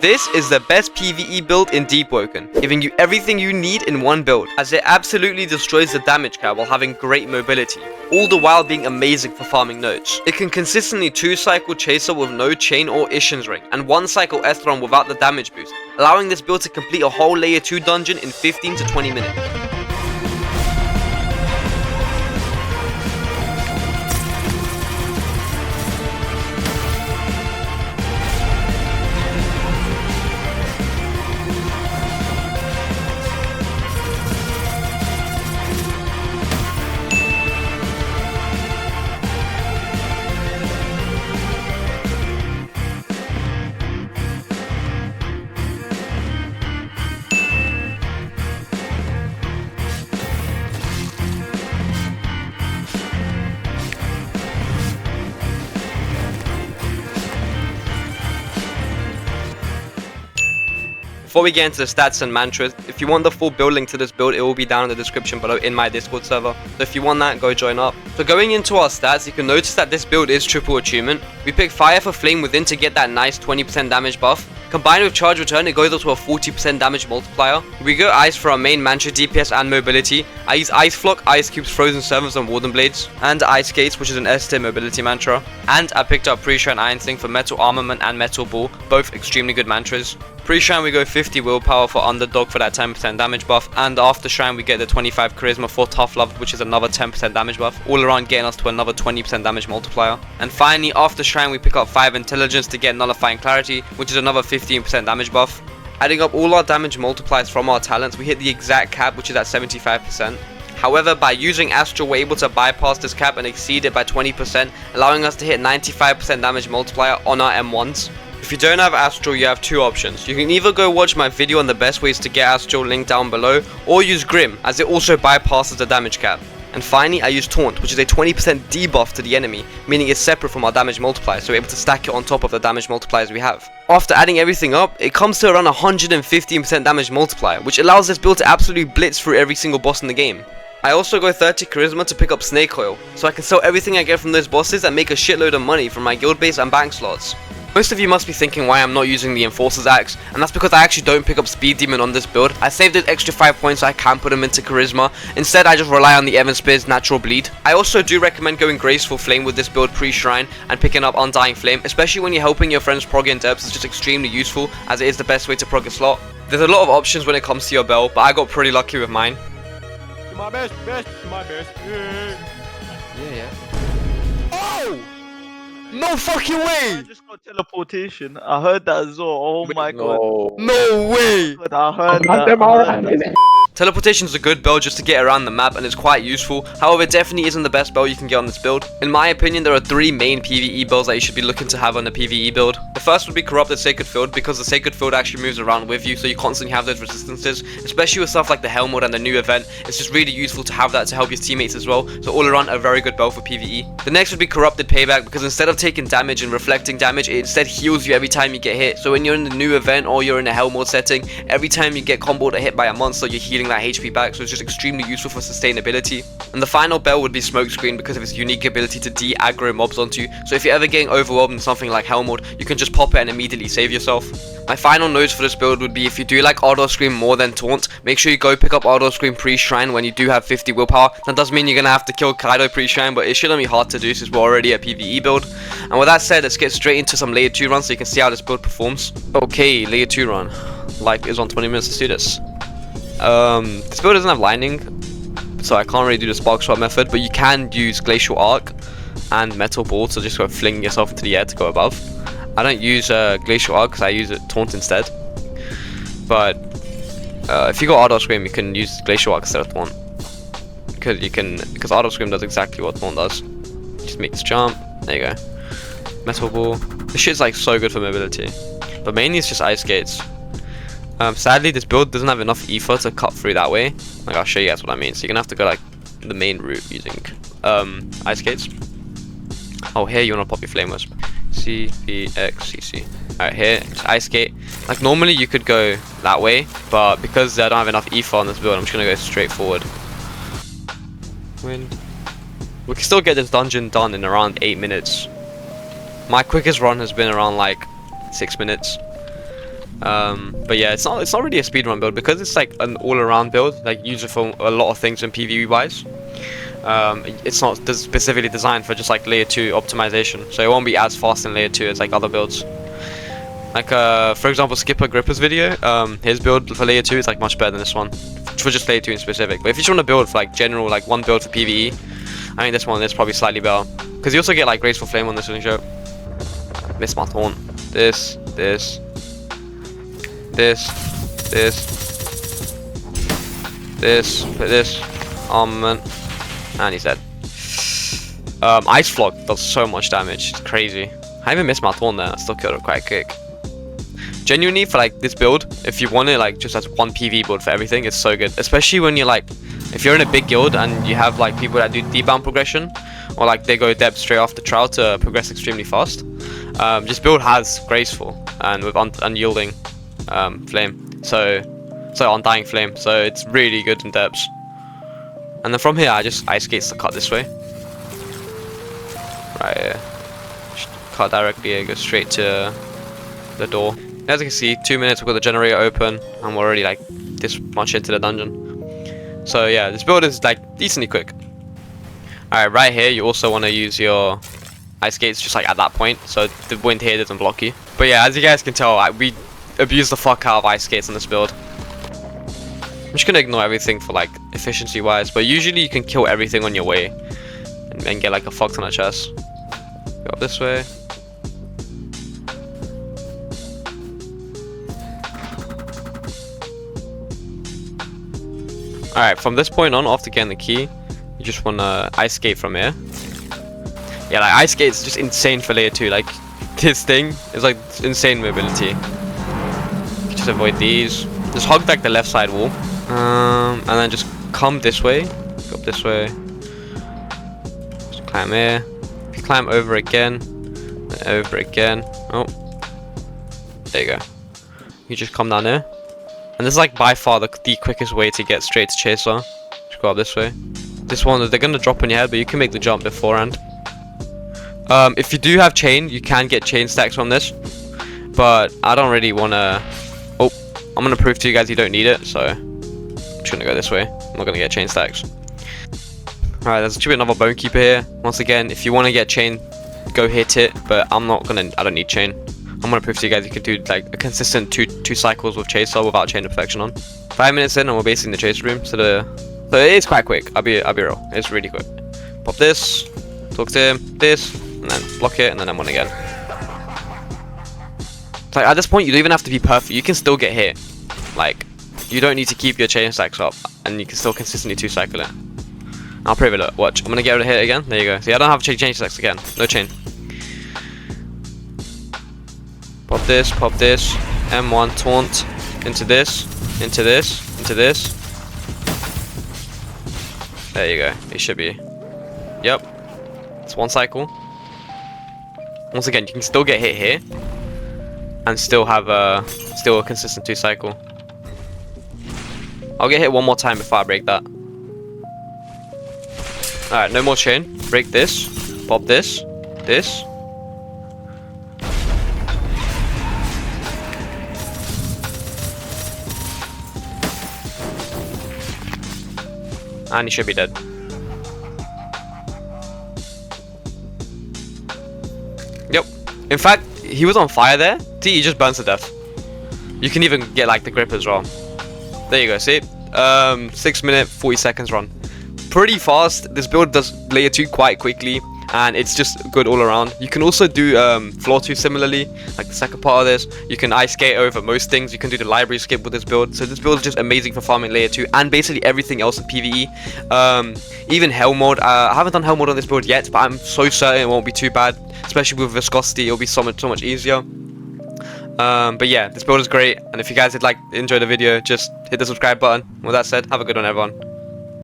This is the best PvE build in Deepwoken, giving you everything you need in one build, as it absolutely destroys the damage cap while having great mobility, all the while being amazing for farming nodes. It can consistently 2-cycle Chaser with no chain or Ishin's ring, and 1-cycle Astral without the damage boost, allowing this build to complete a whole layer 2 dungeon in 15 to 20 minutes. Before we get into the stats and mantras, if you want the full build link to this build, it will be down in the description below in my Discord server. So if you want that, go join up. So going into our stats, you can notice that this build is triple attunement. We pick Fire for Flame Within to get that nice 20% damage buff. Combined with Charge Return, it goes up to a 40% damage multiplier. We go Ice for our main mantra DPS and mobility. I use Ice Flock, Ice Cubes, Frozen Servants, and Warden Blades. And Ice Skates, which is an S-tier mobility mantra. And I picked up Pre-Shrine Iron Sling for Metal Armament and Metal Ball, both extremely good mantras. Pre-Shrine we go 50 Willpower for Underdog for that 10% damage buff, and after Shrine we get the 25 Charisma for Tough Love, which is another 10% damage buff, all around getting us to another 20% damage multiplier. And finally, after Shrine we pick up 5 Intelligence to get Nullifying Clarity, which is another 15% damage buff. Adding up all our damage multipliers from our talents, we hit the exact cap, which is at 75%. However, by using Astral, we're able to bypass this cap and exceed it by 20%, allowing us to hit 95% damage multiplier on our M1s. If you don't have Astral, you have two options. You can either go watch my video on the best ways to get Astral, link down below, or use Grim, as it also bypasses the damage cap. And finally, I use Taunt, which is a 20% debuff to the enemy, meaning it's separate from our damage multiplier, so we're able to stack it on top of the damage multipliers we have. After adding everything up, it comes to around 115% damage multiplier, which allows this build to absolutely blitz through every single boss in the game. I also go 30 Charisma to pick up Snake Oil, so I can sell everything I get from those bosses and make a shitload of money from my guild base and bank slots. Most of you must be thinking why I'm not using the Enforcer's Axe, and that's because I actually don't pick up Speed Demon on this build. I saved those extra 5 points so I can put them into Charisma. Instead, I just rely on the Evan Spear's Natural Bleed. I also do recommend going Graceful Flame with this build pre-Shrine and picking up Undying Flame, especially when you're helping your friends prog in depths. It's just extremely useful, as it is the best way to prog a slot. There's a lot of options when it comes to your bell, but I got pretty lucky with mine. My best. Yeah. Oh! No fucking way! I just got teleportation. I heard that as well. Oh my god. No way! I heard that. Teleportation is a good build just to get around the map and it's quite useful. However, it definitely isn't the best build you can get on this build. In my opinion, there are 3 main PvE builds that you should be looking to have on a PvE build. The first would be Corrupted Sacred Field, because the Sacred Field actually moves around with you, so you constantly have those resistances, especially with stuff like the Helmut and the new event. It's just really useful to have that to help your teammates as well, so all around a very good build for PvE. The next would be Corrupted Payback, because instead of taking damage and reflecting damage, it instead heals you every time you get hit. So when you're in the new event or you're in a Helmut setting, every time you get comboed or hit by a monster, you're healing that HP back, so it's just extremely useful for sustainability. And the final bell would be Smokescreen, because of its unique ability to de-aggro mobs onto you, so if you're ever getting overwhelmed in something like Helmut, you can just pop it and immediately save yourself. My final notes for this build would be, if you do like Ardor Scream more than Taunt, make sure you go pick up Ardor Scream pre-Shrine when you do have 50 willpower. That does mean you're gonna have to kill Kaido pre-Shrine, but it shouldn't be hard to do since we're already a PvE build. And with that said, let's get straight into some layer 2 runs so you can see how this build performs. Okay, layer 2 run. Like is on 20 minutes, let's do this. This build doesn't have lightning, so I can't really do the spark shot method, but you can use Glacial Arc and Metal Ball to just go fling yourself into the air to go above. I don't use Glacial Arc because I use Taunt instead, but if you got Ardor Scream, you can use Glacial Arc instead of Taunt, because Ardor Scream does exactly what Taunt does. Just make this jump. There you go. Metal Ball. This shit's like so good for mobility, but mainly it's just Ice Skates. Sadly, this build doesn't have enough ether to cut through that way. Like, I'll show you guys what I mean. So you're gonna have to go like the main route using Ice Skates. Oh, here you wanna pop your Flame Wisp. C, B, X, C, C. Alright, here, it's Ice Skate. Like, normally you could go that way, but because I don't have enough ether on this build, I'm just gonna go straight forward. Win. We can still get this dungeon done in around 8 minutes. My quickest run has been around like 6 minutes. But yeah, it's not really a speedrun build because it's like an all-around build, like used for a lot of things in PvE wise. It's not specifically designed for just like layer 2 optimization, so it won't be as fast in layer 2 as like other builds. Like for example, Skipper Gripper's video, his build for layer 2 is like much better than this one, for just layer 2 in specific. But if you just want to build for like general, like one build for PvE, I think this one is probably slightly better, because you also get like Graceful Flame on this one show. Miss my taunt. This. Put this. Armament. And he's dead. Ice Flock does so much damage. It's crazy. I even missed my taunt there. I still killed it quite quick. Genuinely, for like this build, if you want it like just as one PvE build for everything, it's so good. Especially when you're like, if you're in a big guild and you have like people that do deep-bound progression, or like they go depth straight after trial to progress extremely fast. This build has Graceful and with unyielding flame, so undying flame, so it's really good in depths. And then from here, I just ice skates the cut this way. Right here, just cut directly here, go straight to the door. As you can see, 2 minutes, we've got the generator open, and we're already like this much into the dungeon. So yeah, this build is like decently quick. Alright, right here, you also want to use your ice skates just like at that point, so the wind here doesn't block you. But yeah, as you guys can tell, we abuse the fuck out of ice skates on this build. I'm just gonna ignore everything for like efficiency wise, but usually you can kill everything on your way and get like a fuck ton of chests. Go up this way. Alright, from this point on, after getting the key, you just wanna ice skate from here. Yeah, like ice skate is just insane for layer 2. Like this thing is like insane mobility. Just avoid these. Just hug like the left side wall, and then just come this way. Go up this way. Just climb here. If you climb over again, then over again. Oh, there you go. You just come down here, and this is like by far the quickest way to get straight to Chaser. Just go up this way. This one, they're gonna drop on your head, but you can make the jump beforehand. If you do have chain, you can get chain stacks from this, but I don't really wanna. Oh, I'm gonna prove to you guys you don't need it, so I'm just gonna go this way. I'm not gonna get chain stacks. Alright, there's actually another bone keeper here. Once again, if you want to get chain, go hit it, but I don't need chain. I'm gonna prove to you guys you can do like a consistent two cycles with chaser without chain of perfection on. 5 minutes in and we're basically in the chaser room, so it is quite quick. I'll be real. It's really quick. Pop this, talk to him, this, and then block it, and then M1 again. Like at this point, you don't even have to be perfect. You can still get hit. Like you don't need to keep your chain stacks up, and you can still consistently 2-cycle it. I'll prove it. Look, watch. I'm gonna get able to hit it again. There you go. See, I don't have to chain stacks again. No chain. Pop this, M1 taunt into this, into this, into this. There you go. It should be. Yep. It's 1 cycle. Once again, you can still get hit here, and still have a consistent 2-cycle. I'll get hit one more time before I break that. Alright, no more chain. Break this. Pop this. This. And he should be dead. Yep. In fact, he was on fire there. See, he just burns to death. You can even get like the grip as well. There you go, see? 6 minutes, 40 seconds run. Pretty fast. This build does layer 2 quite quickly, and it's just good all around. You can also do floor 2 similarly, like the second part of this. You can ice skate over most things. You can do the library skip with this build. So this build is just amazing for farming layer 2 and basically everything else in PvE. Even hell mode. I haven't done hell mode on this build yet, but I'm so certain it won't be too bad. Especially with viscosity, it'll be so much easier. But yeah, this build is great, and if you guys did enjoy the video, just hit the subscribe button. With that said, have a good one, everyone.